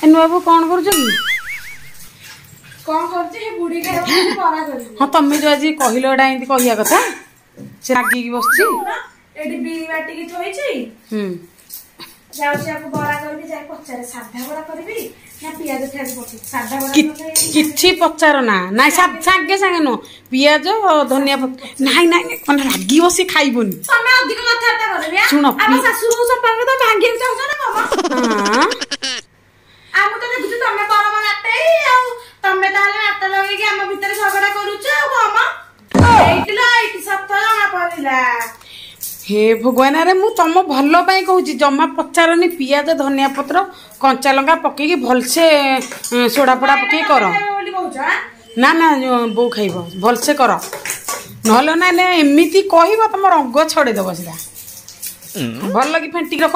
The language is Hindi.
बाबू कौन कर हाँ तुम जो आज कहला एमती कहया कथा से रागिकी बस कि पचार ना ना सागे सागे नुह पिज धनिया नाई ना मैंने रागी बस खाइबुनि शुण हे भगवान रे मु तुम भल कहूँ जमा पचारनी पिज धनिया पत्र कंचा लंका पकईकि भलसे सोडा पोड़ा पकई कर ना ना बो खाइब भलसे कर ना एमती कह तुम रंग छड़ेदब सीधा भल कि फेंटिक रख